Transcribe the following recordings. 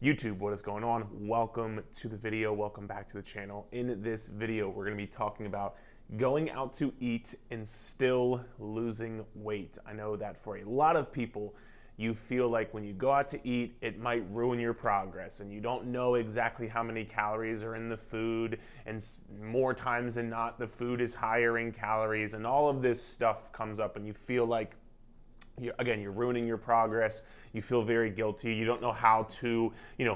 YouTube, what is going on? Welcome to the video. Welcome back to the channel. In this video, we're going to be talking about going out to eat and still losing weight. I know that for a lot of people, you feel like when you go out to eat, it might ruin your progress and you don't know exactly how many calories are in the food, and more times than not, the food is higher in calories, and all of this stuff comes up and you feel like you're ruining your progress. You feel very guilty. You don't know how to,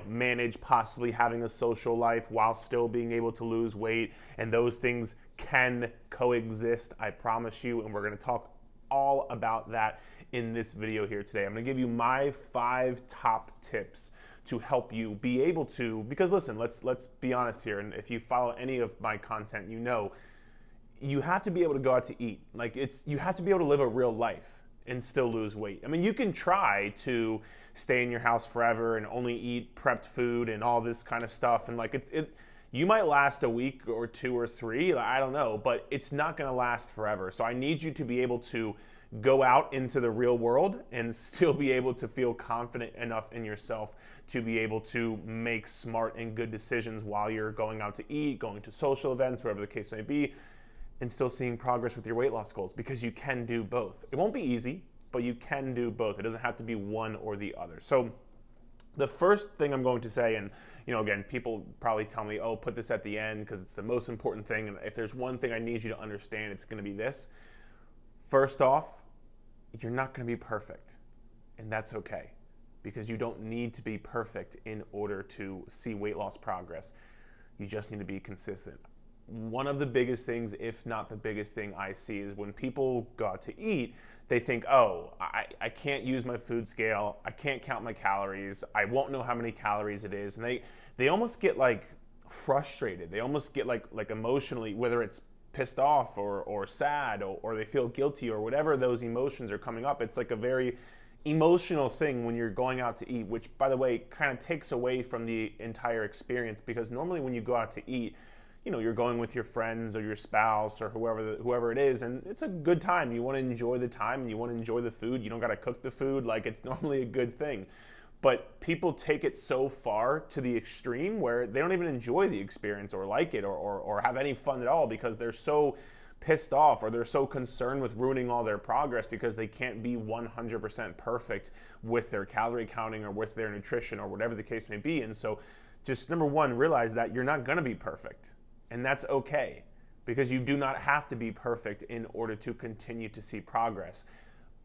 manage possibly having a social life while still being able to lose weight. And those things can coexist, I promise you. And we're going to talk all about that in this video here today. I'm going to give you my 5 top tips to help you be able to, because listen, let's be honest here. And if you follow any of my content, you have to be able to go out to eat. You have to be able to live a real life and still lose weight. I mean, you can try to stay in your house forever and only eat prepped food and all this kind of stuff, and you might last a week or 2 or 3, I don't know, but it's not gonna last forever. So I need you to be able to go out into the real world and still be able to feel confident enough in yourself to be able to make smart and good decisions while you're going out to eat, going to social events, wherever the case may be, and still seeing progress with your weight loss goals, because you can do both. It won't be easy, but you can do both. It doesn't have to be one or the other. So the first thing I'm going to say, and again, people probably tell me, oh, put this at the end because it's the most important thing. And if there's one thing I need you to understand, it's going to be this. First off, you're not going to be perfect, and that's okay, because you don't need to be perfect in order to see weight loss progress. You just need to be consistent. One of the biggest things, if not the biggest thing I see, is when people go out to eat, they think, oh, I can't use my food scale, I can't count my calories, I won't know how many calories it is, and they almost get frustrated. They almost get like emotionally, whether it's pissed off or sad or they feel guilty or whatever those emotions are coming up. It's like a very emotional thing when you're going out to eat, which, by the way, kind of takes away from the entire experience, because normally when you go out to eat, you're going with your friends or your spouse or whoever it is, and it's a good time. You want to enjoy the time and you want to enjoy the food. You don't got to cook the food. It's normally a good thing. But people take it so far to the extreme where they don't even enjoy the experience or like it or have any fun at all, because they're so pissed off or they're so concerned with ruining all their progress because they can't be 100% perfect with their calorie counting or with their nutrition or whatever the case may be. And so just number one, realize that you're not going to be perfect. And that's okay, because you do not have to be perfect in order to continue to see progress.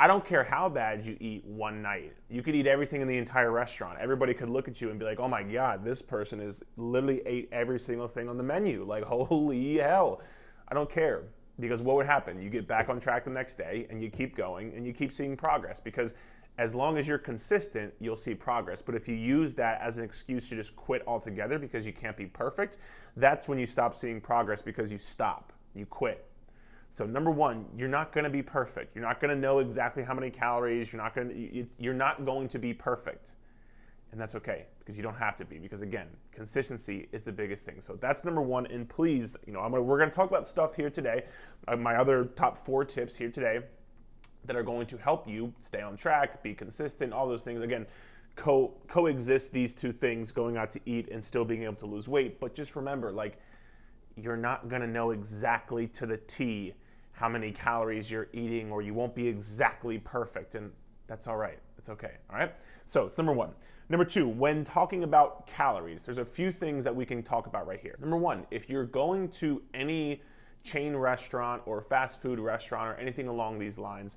I don't care how bad you eat one night. You could eat everything in the entire restaurant. Everybody could look at you and be like, oh my God, this person is literally ate every single thing on the menu. Holy hell. I don't care, because what would happen? You get back on track the next day and you keep going and you keep seeing progress, because as long as you're consistent, you'll see progress. But if you use that as an excuse to just quit altogether because you can't be perfect, that's when you stop seeing progress, because you quit. So number one, you're not going to be perfect. You're not going to know exactly how many calories. You're not going to be perfect. And that's okay, because you don't have to be, because again, consistency is the biggest thing. So that's number one. And please, we're going to talk about stuff here today. My other top 4 tips here today that are going to help you stay on track, be consistent, all those things. Again, coexist these 2 things, going out to eat and still being able to lose weight. But just remember, you're not going to know exactly to the T how many calories you're eating, or you won't be exactly perfect, and that's all right. It's okay, all right? So it's number one. Number 2, when talking about calories, there's a few things that we can talk about right here. Number 1, if you're going to any chain restaurant or fast food restaurant or anything along these lines,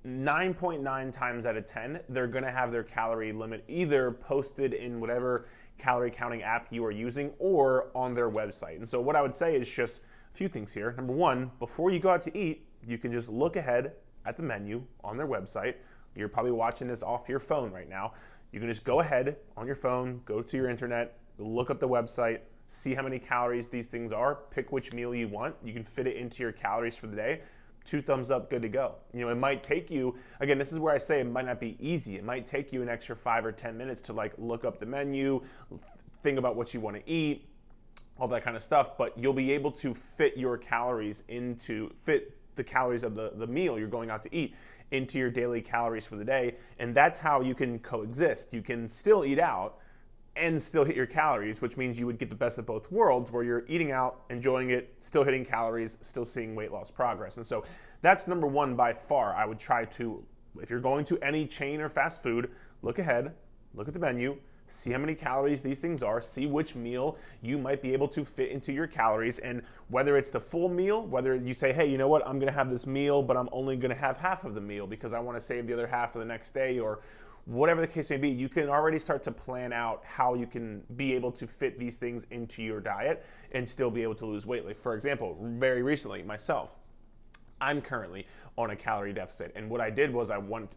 9.9 times out of 10, they're going to have their calorie limit either posted in whatever calorie counting app you are using or on their website. And so what I would say is just a few things here. Number 1, before you go out to eat, you can just look ahead at the menu on their website. You're probably watching this off your phone right now. You can just go ahead on your phone, go to your internet, look up the website, see how many calories these things are, pick which meal you want. You can fit it into your calories for the day. 2 thumbs up, good to go. It might take you, again, this is where I say it might not be easy. It might take you an extra 5 or 10 minutes to look up the menu, think about what you want to eat, all that kind of stuff, but you'll be able to fit the calories of the meal you're going out to eat into your daily calories for the day. And that's how you can coexist. You can still eat out and still hit your calories, which means you would get the best of both worlds where you're eating out, enjoying it, still hitting calories, still seeing weight loss progress. And so that's number one by far. I would try to, if you're going to any chain or fast food, look ahead, look at the menu, see how many calories these things are, see which meal you might be able to fit into your calories, and whether it's the full meal, whether you say, hey, you know what, I'm gonna have this meal, but I'm only gonna have half of the meal because I wanna save the other half for the next day, or whatever the case may be, you can already start to plan out how you can be able to fit these things into your diet and still be able to lose weight. Like for example, very recently, myself, I'm currently on a calorie deficit, and what I did was I went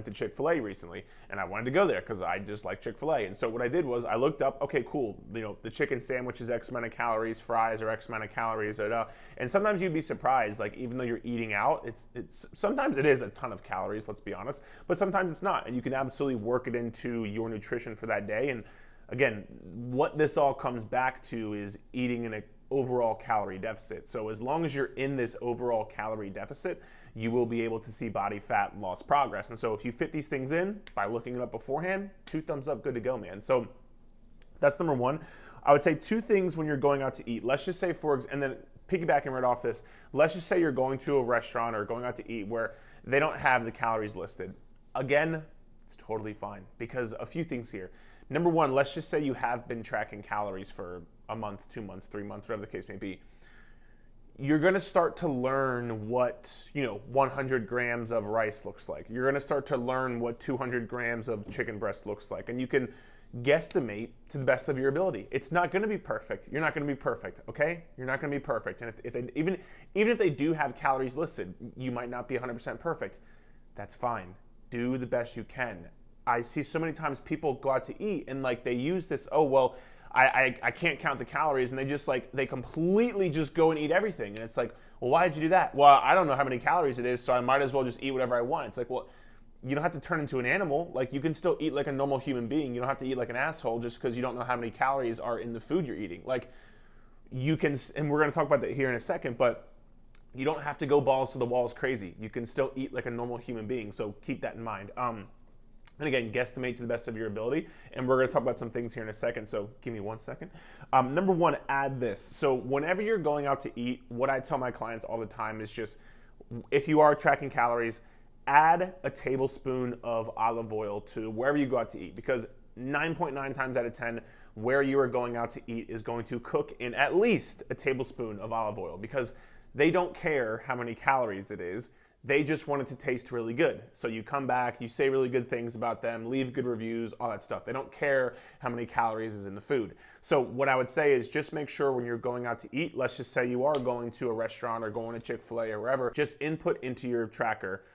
to Chick-fil-A recently, and I wanted to go there because I just like Chick-fil-A. And so what I did was I looked up, okay, cool, you know, the chicken sandwich is X amount of calories, fries are X amount of calories, and sometimes you'd be surprised, like even though you're eating out, it's sometimes it is a ton of calories, let's be honest, but sometimes it's not, and you can absolutely work it into your nutrition for that day. And again, what this all comes back to is eating in an overall calorie deficit. So as long as you're in this overall calorie deficit, you will be able to see body fat loss progress. And so if you fit these things in by looking it up beforehand, 2 thumbs up, good to go, man. So that's number one. I would say 2 things when you're going out to eat. Let's just say and then piggybacking right off this, let's just say you're going to a restaurant or going out to eat where they don't have the calories listed. Again, it's totally fine because a few things here. Number one, let's just say you have been tracking calories for a month, 2 months, 3 months, whatever the case may be. You're gonna start to learn what, 100 grams of rice looks like. You're gonna start to learn what 200 grams of chicken breast looks like. And you can guesstimate to the best of your ability. It's not gonna be perfect. You're not gonna be perfect, okay? You're not gonna be perfect. And even if they do have calories listed, you might not be 100% perfect. That's fine. Do the best you can. I see so many times people go out to eat and like they use this, oh, well, I can't count the calories, and they completely just go and eat everything. And it's like, well, why did you do that? Well, I don't know how many calories it is, so I might as well just eat whatever I want. It's like, well, you don't have to turn into an animal. Like you can still eat like a normal human being. You don't have to eat like an asshole just because you don't know how many calories are in the food you're eating. Like you can, and we're gonna talk about that here in a second, but you don't have to go balls to the walls crazy. You can still eat like a normal human being, so keep that in mind. And again, guesstimate to the best of your ability. And we're gonna talk about some things here in a second, so give me 1 second. Number one, add this. So whenever you're going out to eat, what I tell my clients all the time is just, if you are tracking calories, add a tablespoon of olive oil to wherever you go out to eat, because 9.9 times out of 10, where you are going out to eat is going to cook in at least a tablespoon of olive oil, because they don't care how many calories it is. They just want it to taste really good. So you come back, you say really good things about them, leave good reviews, all that stuff. They don't care how many calories is in the food. So what I would say is just make sure when you're going out to eat, let's just say you are going to a restaurant or going to Chick-fil-A or wherever, just input into your tracker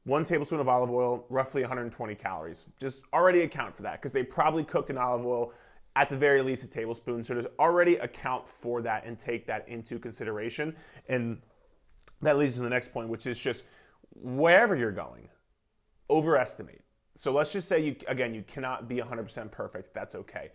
1 tablespoon of olive oil, roughly 120 calories. Just already account for that because they probably cooked in olive oil at the very least a tablespoon. So just already account for that and take that into consideration. And that leads to the next point, which is just wherever you're going, overestimate. So let's just say, you cannot be 100% perfect. That's okay.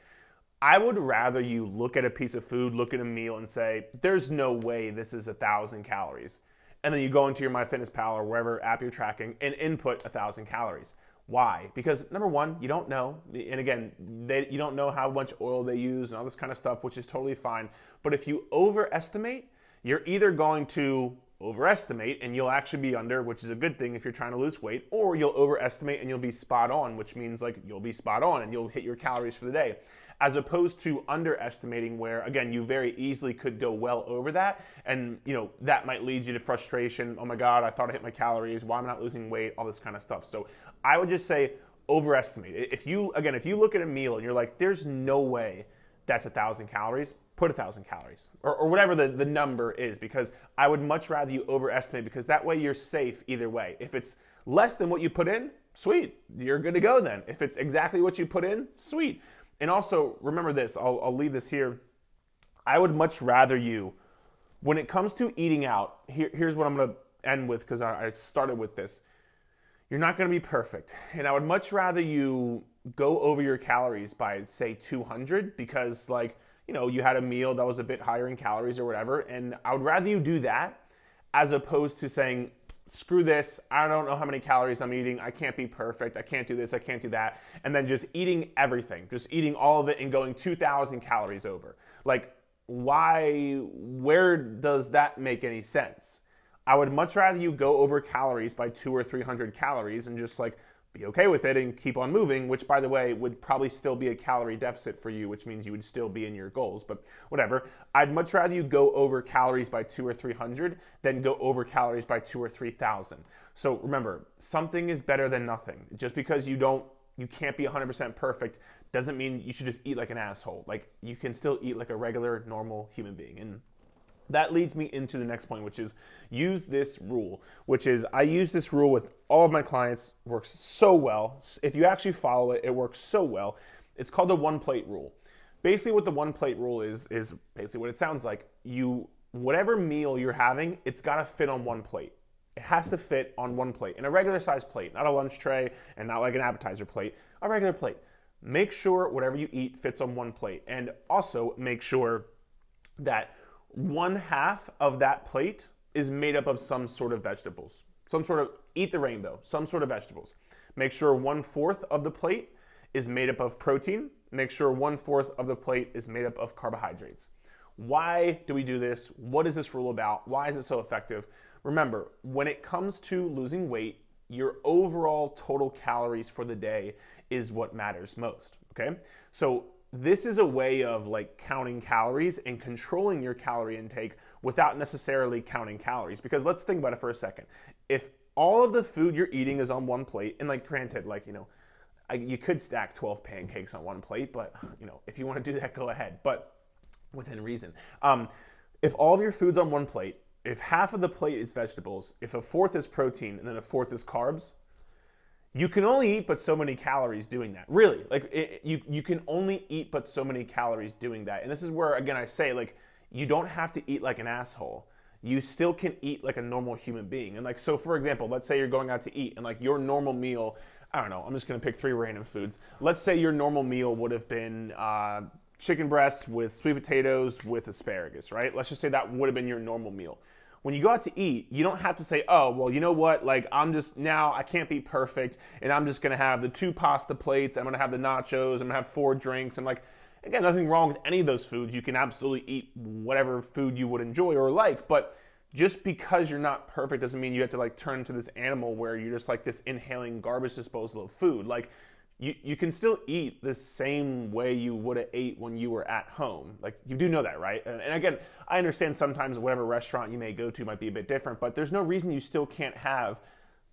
I would rather you look at a piece of food, look at a meal and say, there's no way this is 1,000 calories. And then you go into your MyFitnessPal or wherever app you're tracking and input 1,000 calories. Why? Because number one, you don't know. And again, you don't know how much oil they use and all this kind of stuff, which is totally fine. But if you overestimate, you're either going to overestimate and you'll actually be under, which is a good thing if you're trying to lose weight, or you'll overestimate and you'll be spot on, which means like you'll be spot on and you'll hit your calories for the day, as opposed to underestimating, where again you very easily could go well over that, and that might lead you to frustration. Oh my god, I thought I hit my calories, why am I not losing weight, all this kind of stuff. So I would just say overestimate. If you look at a meal and you're like, there's no way that's 1,000 calories, put 1,000 calories or whatever the number is, because I would much rather you overestimate, because that way you're safe either way. If it's less than what you put in, sweet, you're good to go then. If it's exactly what you put in, sweet. And also remember this, I'll leave this here. I would much rather you, when it comes to eating out, here's what I'm gonna end with, because I started with this. You're not gonna be perfect. And I would much rather you go over your calories by say 200, because you had a meal that was a bit higher in calories or whatever, and I would rather you do that as opposed to saying, screw this, I don't know how many calories I'm eating, I can't be perfect, I can't do this, I can't do that, and then just eating everything, just eating all of it and going 2,000 calories over. Like, where does that make any sense? I would much rather you go over calories by 200 or 300 calories and just like be okay with it and keep on moving, which by the way would probably still be a calorie deficit for you, which means you would still be in your goals, but whatever. I'd much rather you go over calories by 200 or 300 than go over calories by 2,000 or 3,000. So remember, something is better than nothing. Just because you can't be 100% perfect doesn't mean you should just eat like an asshole. Like, you can still eat like a regular, normal human being. And that leads me into the next point, which is use this rule, which is I use this rule with all of my clients. Works so well. If you actually follow it, it works so well. It's called the one plate rule. Basically what the one plate rule is basically what it sounds like. Whatever meal you're having, it's got to fit on one plate. It has to fit on one plate, in a regular size plate, not a lunch tray and not like an appetizer plate, a regular plate. Make sure whatever you eat fits on one plate, and also make sure that 1/2 of that plate is made up of some sort of vegetables. Eat the rainbow, some sort of vegetables. Make sure 1/4 of the plate is made up of protein. Make sure 1/4 of the plate is made up of carbohydrates. Why do we do this? What is this rule about? Why is it so effective? Remember, when it comes to losing weight, your overall total calories for the day is what matters most, okay? So this is a way of like counting calories and controlling your calorie intake without necessarily counting calories. Because let's think about it for a second. If all of the food you're eating is on one plate, and like granted, like, you could stack 12 pancakes on one plate, but if you want to do that, go ahead, but within reason. If all of your food's on one plate, if half of the plate is vegetables, if 1/4 is protein, and then 1/4 is carbs, you can only eat but so many calories doing that. Really, like you can only eat but so many calories doing that. And this is where, again, I say, like, you don't have to eat like an asshole. You still can eat like a normal human being. And like, so for example, let's say you're going out to eat and like your normal meal, I don't know, I'm just gonna pick 3 random foods. Let's say your normal meal would have been chicken breasts with sweet potatoes with asparagus, right? Let's just say that would have been your normal meal. When you go out to eat, you don't have to say, oh, well, you know what? Like, I can't be perfect, and I'm just gonna have the 2 pasta plates, I'm gonna have the nachos, I'm gonna have 4 drinks. And like, again, nothing wrong with any of those foods. You can absolutely eat whatever food you would enjoy or like, but just because you're not perfect doesn't mean you have to like turn into this animal where you're just like this inhaling garbage disposal of food. Like, you can still eat the same way you would have ate when you were at home. Like, you do know that, right? And again, I understand sometimes whatever restaurant you may go to might be a bit different, but there's no reason you still can't have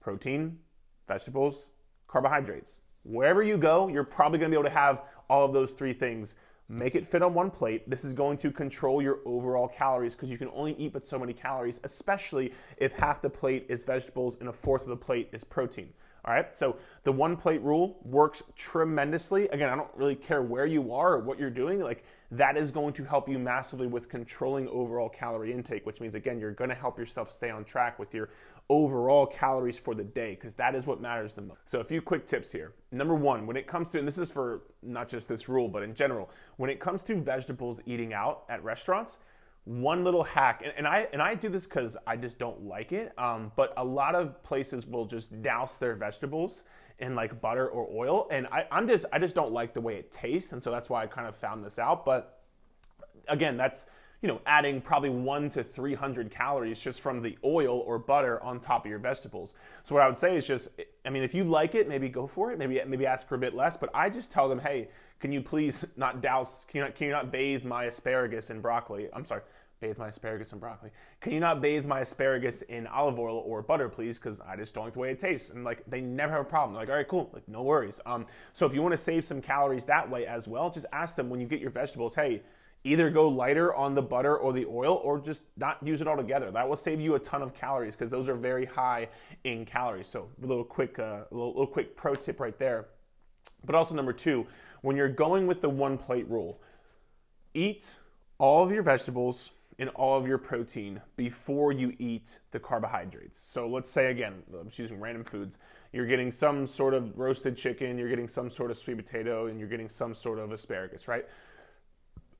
protein, vegetables, carbohydrates. Wherever you go, you're probably gonna be able to have all of those 3 things. Make it fit on one plate. This is going to control your overall calories because you can only eat but so many calories, especially if half the plate is vegetables and 1/4 of the plate is protein. All right, so the one plate rule works tremendously. Again, I don't really care where you are or what you're doing. Like, that is going to help you massively with controlling overall calorie intake, which means, again, you're gonna help yourself stay on track with your overall calories for the day, because that is what matters the most. So a few quick tips here. Number 1, when it comes to, and this is for not just this rule, but in general, when it comes to vegetables eating out at restaurants, one little hack, and I do this because I just don't like it, but a lot of places will just douse their vegetables in like butter or oil, and I just don't like the way it tastes, and so that's why I kind of found this out. But again, that's adding probably 100 to 300 calories just from the oil or butter on top of your vegetables. So what I would say is just, I mean, if you like it, maybe go for it. Maybe ask for a bit less. But I just tell them, hey, can you please not douse? Can you not bathe my asparagus in broccoli? I'm sorry. Bathe my asparagus in broccoli. Can you not bathe my asparagus in olive oil or butter, please? Because I just don't like the way it tastes. And like, they never have a problem. They're like, all right, cool, like no worries. So if you want to save some calories that way as well, just ask them when you get your vegetables, hey, either go lighter on the butter or the oil, or just not use it all together. That will save you a ton of calories because those are very high in calories. So a little quick pro tip right there. But also number 2, when you're going with the one plate rule, eat all of your vegetables and all of your protein before you eat the carbohydrates. So let's say, again, I'm just using random foods. You're getting some sort of roasted chicken, you're getting some sort of sweet potato, and you're getting some sort of asparagus, right?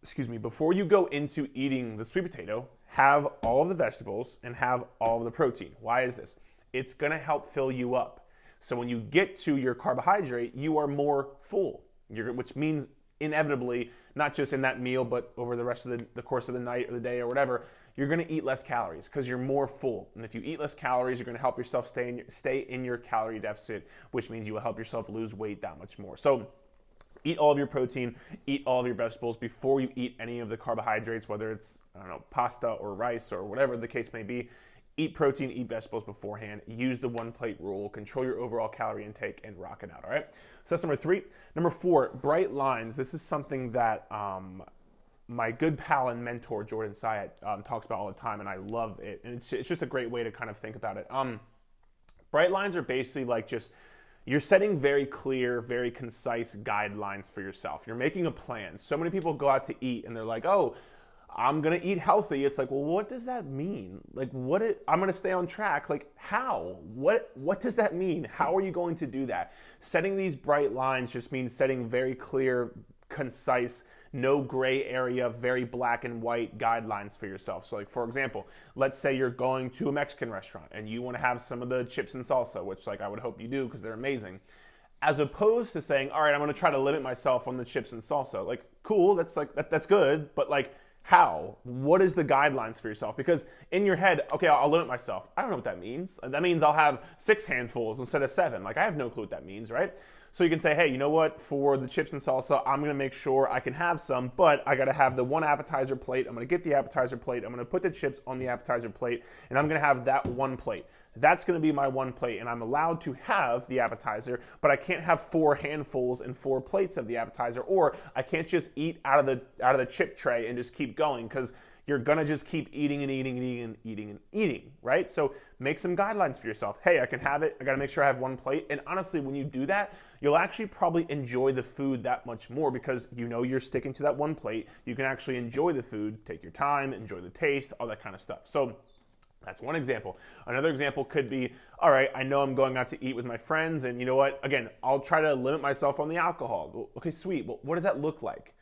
Excuse me, before you go into eating the sweet potato, have all of the vegetables and have all of the protein. Why is this? it's gonna help fill you up. So when you get to your carbohydrate, you are more full, which means inevitably, not just in that meal, but over the rest of the course of the night or the day or whatever, you're gonna eat less calories because you're more full. And if you eat less calories, you're gonna help yourself stay in your calorie deficit, which means you will help yourself lose weight that much more. So eat all of your protein, eat all of your vegetables before you eat any of the carbohydrates, whether it's, I don't know, pasta or rice or whatever the case may be. Eat protein, eat vegetables beforehand, use the 1 plate rule, control your overall calorie intake, and rock it out, all right? So that's number 3. Number 4, bright lines. This is something that my good pal and mentor, Jordan Syatt, talks about all the time, and I love it. And it's just a great way to kind of think about it. Bright lines are basically like just, you're setting very clear, very concise guidelines for yourself. You're making a plan. So many people go out to eat, and they're like, oh, I'm gonna eat healthy. It's like, well, what does that mean? Like, I'm gonna stay on track. Like, how? What does that mean? How are you going to do that? Setting these bright lines just means setting very clear, concise, no gray area, very black and white guidelines for yourself. So like, for example, let's say you're going to a Mexican restaurant and you wanna have some of the chips and salsa, which like I would hope you do because they're amazing. As opposed to saying, all right, I'm gonna try to limit myself on the chips and salsa. Like, cool, that's good, but like, how? What is the guidelines for yourself? Because in your head, okay, I'll limit myself. I don't know what that means. That means I'll have 6 handfuls instead of 7. Like, I have no clue what that means, right? So you can say, hey, you know what? For the chips and salsa, I'm gonna make sure I can have some, but I gotta have the 1 appetizer plate. I'm gonna get the appetizer plate. I'm gonna put the chips on the appetizer plate, and I'm gonna have that 1 plate. That's gonna be my 1 plate, and I'm allowed to have the appetizer, but I can't have 4 handfuls and 4 plates of the appetizer, or I can't just eat out of the chip tray and just keep going, because you're gonna just keep eating and eating and eating and eating and eating, right? So make some guidelines for yourself. Hey, I can have it. I gotta make sure I have 1 plate. And honestly, when you do that, you'll actually probably enjoy the food that much more because you know you're sticking to that 1 plate. You can actually enjoy the food, take your time, enjoy the taste, all that kind of stuff. So that's one example. Another example could be, all right, I know I'm going out to eat with my friends, and you know what? Again, I'll try to limit myself on the alcohol. Okay, sweet. Well, what does that look like?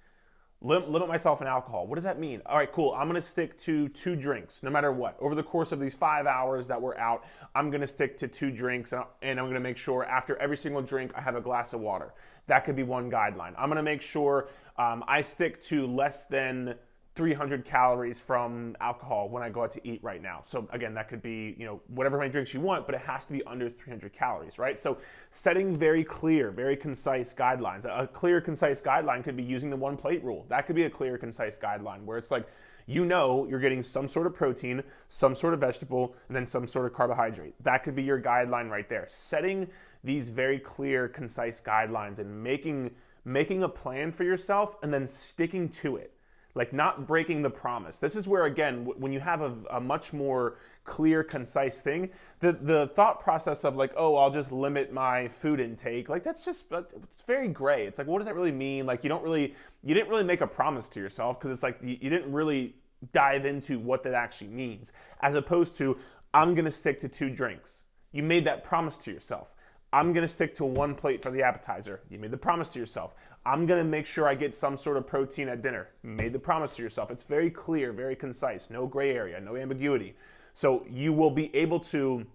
Limit myself on alcohol. What does that mean? All right, cool. I'm gonna stick to 2 drinks, no matter what. Over the course of these 5 hours that we're out, I'm gonna stick to 2 drinks, and I'm gonna make sure after every single drink, I have a glass of water. That could be one guideline. I'm gonna make sure I stick to less than 300 calories from alcohol when I go out to eat right now. So again, that could be, you know, whatever many drinks you want, but it has to be under 300 calories, right? So setting very clear, very concise guidelines. A clear, concise guideline could be using the 1 plate rule. That could be a clear, concise guideline where it's like, you know, you're getting some sort of protein, some sort of vegetable, and then some sort of carbohydrate. That could be your guideline right there. Setting these very clear, concise guidelines and making a plan for yourself and then sticking to it. Like not breaking the promise. This is where, again, when you have a much more clear, concise thing, the thought process of like, oh, I'll just limit my food intake, like it's very gray. It's like, what does that really mean? Like you didn't really make a promise to yourself because it's like you didn't really dive into what that actually means. As opposed to, I'm gonna stick to 2 drinks. You made that promise to yourself. I'm gonna stick to 1 plate for the appetizer. You made the promise to yourself. I'm gonna make sure I get some sort of protein at dinner. You made the promise to yourself. It's very clear, very concise, no gray area, no ambiguity. So you will be able to,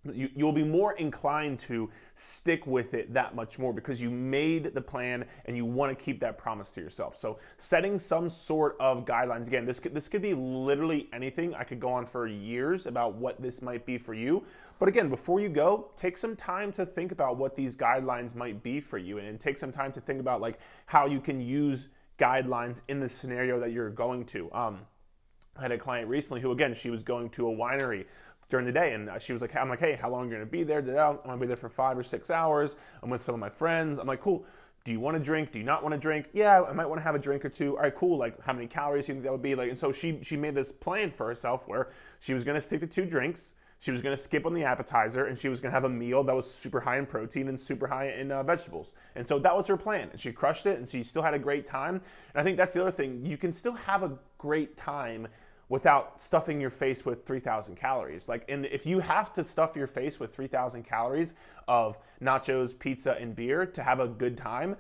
you'll be more inclined to stick with it that much more because you made the plan and you want to keep that promise to yourself. So setting some sort of guidelines, again, this could be literally anything. I could go on for years about what this might be for you. But again, before you go, take some time to think about what these guidelines might be for you and take some time to think about like how you can use guidelines in the scenario that you're going to. I had a client recently who, again, she was going to a winery during the day, and she was like, I'm like, hey, how long are you gonna be there? I'm gonna be there for 5 or 6 hours. I'm with some of my friends. I'm like, cool. Do you want to drink? Do you not want to drink? Yeah, I might want to have a drink or 2. All right, cool. Like, how many calories do you think that would be? Like, and so she made this plan for herself where she was gonna stick to 2 drinks. She was gonna skip on the appetizer, and she was gonna have a meal that was super high in protein and super high in vegetables. And so that was her plan, and she crushed it, and she still had a great time. And I think that's the other thing. You can still have a great time without stuffing your face with 3,000 calories. Like, if you have to stuff your face with 3,000 calories of nachos, pizza, and beer to have a good time,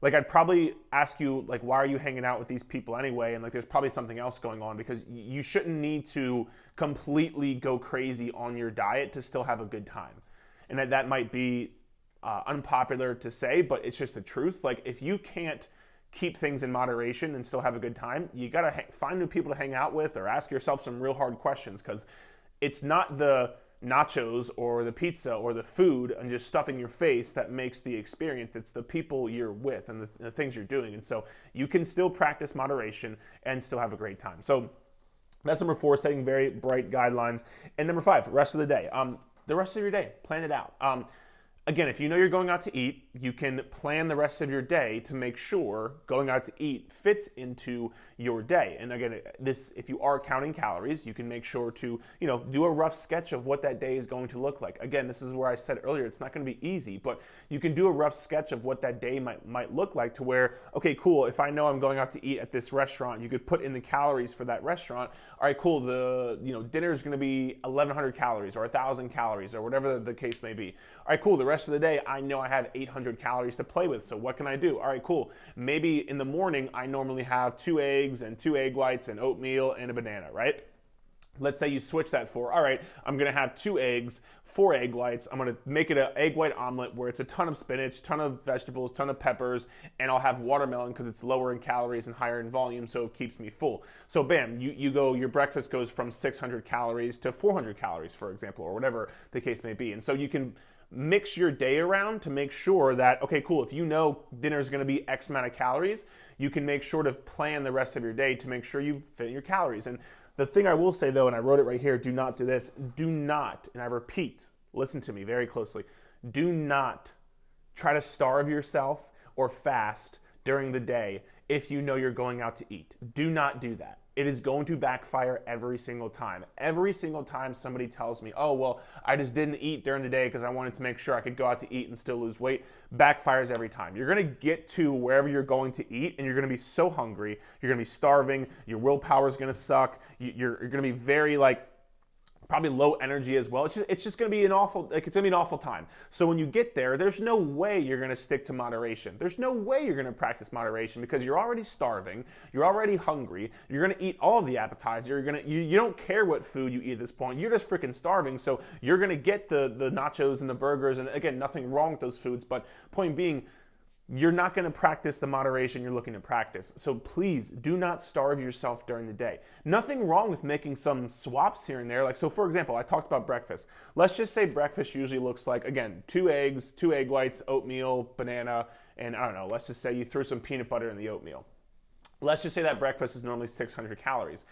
like I'd probably ask you, like, why are you hanging out with these people anyway? And like there's probably something else going on, because you shouldn't need to completely go crazy on your diet to still have a good time. And that might be unpopular to say, but it's just the truth. Like if you can't keep things in moderation and still have a good time, you gotta find new people to hang out with, or ask yourself some real hard questions, because it's not the nachos or the pizza or the food and just stuffing your face that makes the experience. It's the people you're with and the things you're doing. And so you can still practice moderation and still have a great time. So that's number 4, setting very bright guidelines. And number 5, rest of the day. The rest of your day, plan it out. Again, if you know you're going out to eat, you can plan the rest of your day to make sure going out to eat fits into your day. And again, if you are counting calories, you can make sure to, do a rough sketch of what that day is going to look like. Again, this is where I said earlier, it's not going to be easy, but you can do a rough sketch of what that day might look like, to where, okay, cool, if I know I'm going out to eat at this restaurant, you could put in the calories for that restaurant. All right, cool, dinner is going to be 1,100 calories or 1,000 calories or whatever the case may be. All right, cool, the rest of the day, I know I have 800 calories to play with, so what can I do? All right, cool. Maybe in the morning, I normally have 2 eggs and 2 egg whites and oatmeal and a banana, right? Let's say you switch that for, all right, I'm gonna have 2 eggs, 4 egg whites. I'm gonna make it an egg white omelet where it's a ton of spinach, ton of vegetables, ton of peppers, and I'll have watermelon because it's lower in calories and higher in volume, so it keeps me full. So bam, your breakfast goes from 600 calories to 400 calories, for example, or whatever the case may be. And so you can mix your day around to make sure that, okay, cool, if you know dinner is going to be X amount of calories, you can make sure to plan the rest of your day to make sure you fit in your calories. And the thing I will say though, and I wrote it right here, do not do this, do not, and I repeat, listen to me very closely, do not try to starve yourself or fast during the day if you know you're going out to eat. Do not do that. It is going to backfire every single time. Every single time somebody tells me, oh, well, I just didn't eat during the day because I wanted to make sure I could go out to eat and still lose weight, backfires every time. You're gonna get to wherever you're going to eat and you're gonna be so hungry, you're gonna be starving, your willpower is gonna suck, you're gonna be very probably low energy as well. It's just gonna be an awful time. So when you get there, there's no way you're gonna stick to moderation. There's no way you're gonna practice moderation, because you're already starving, you're already hungry, you're gonna eat all of the appetizer, you don't care what food you eat at this point, you're just freaking starving, so you're gonna get the nachos and the burgers, and again, nothing wrong with those foods, but point being, you're not going to practice the moderation you're looking to practice. So please do not starve yourself during the day. Nothing wrong with making some swaps here and there. So for example, I talked about breakfast. Let's just say breakfast usually looks like, again, 2 eggs, 2 egg whites, oatmeal, banana, and I don't know, let's just say you threw some peanut butter in the oatmeal. Let's just say that breakfast is normally 600 calories.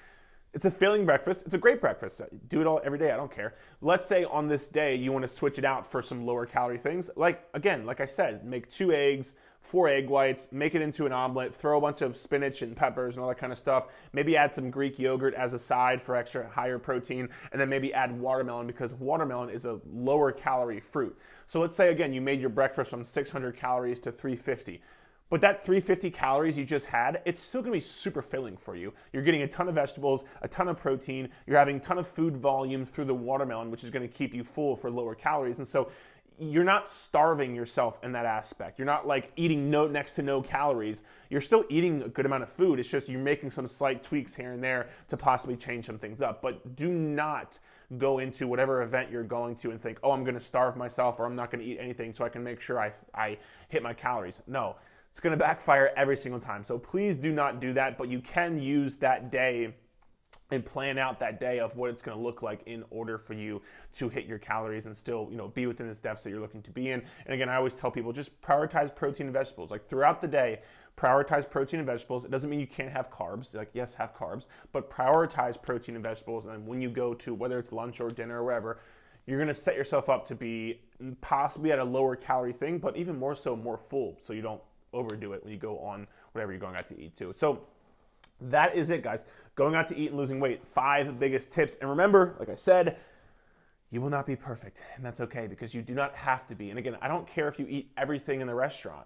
It's a filling breakfast. It's a great breakfast. Do it all every day. I don't care. Let's say on this day you want to switch it out for some lower calorie things. Like I said, make 2 eggs, 4 egg whites, make it into an omelet, throw a bunch of spinach and peppers and all that kind of stuff. Maybe add some Greek yogurt as a side for extra higher protein, and then maybe add watermelon, because watermelon is a lower calorie fruit. So let's say again you made your breakfast from 600 calories to 350. But that 350 calories you just had, it's still gonna be super filling for you. You're getting a ton of vegetables, a ton of protein, you're having a ton of food volume through the watermelon, which is gonna keep you full for lower calories. And so you're not starving yourself in that aspect. You're not eating next to no calories. You're still eating a good amount of food. It's just you're making some slight tweaks here and there to possibly change some things up. But do not go into whatever event you're going to and think, oh, I'm gonna starve myself, or I'm not gonna eat anything so I can make sure I hit my calories. No. It's going to backfire every single time. So please do not do that, but you can use that day and plan out that day of what it's going to look like in order for you to hit your calories and still, be within this deficit you're looking to be in. And again, I always tell people, just prioritize protein and vegetables. Throughout the day, prioritize protein and vegetables. It doesn't mean you can't have carbs. Yes, have carbs, but prioritize protein and vegetables. And when you go to, whether it's lunch or dinner or wherever, you're going to set yourself up to be possibly at a lower calorie thing, but even more so, more full, so you don't overdo it when you go on whatever you're going out to eat too. So that is it, guys. Going out to eat and losing weight, 5 biggest tips. And remember, like I said, you will not be perfect, and that's okay, because you do not have to be. And again, I don't care if you eat everything in the restaurant.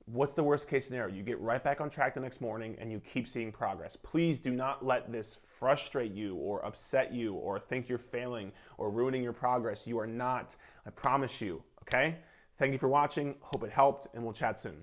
What's the worst case scenario? You get right back on track the next morning and you keep seeing progress. Please do not let this frustrate you or upset you or think you're failing or ruining your progress. You are not, I promise you, okay? Thank you for watching. Hope it helped, and we'll chat soon.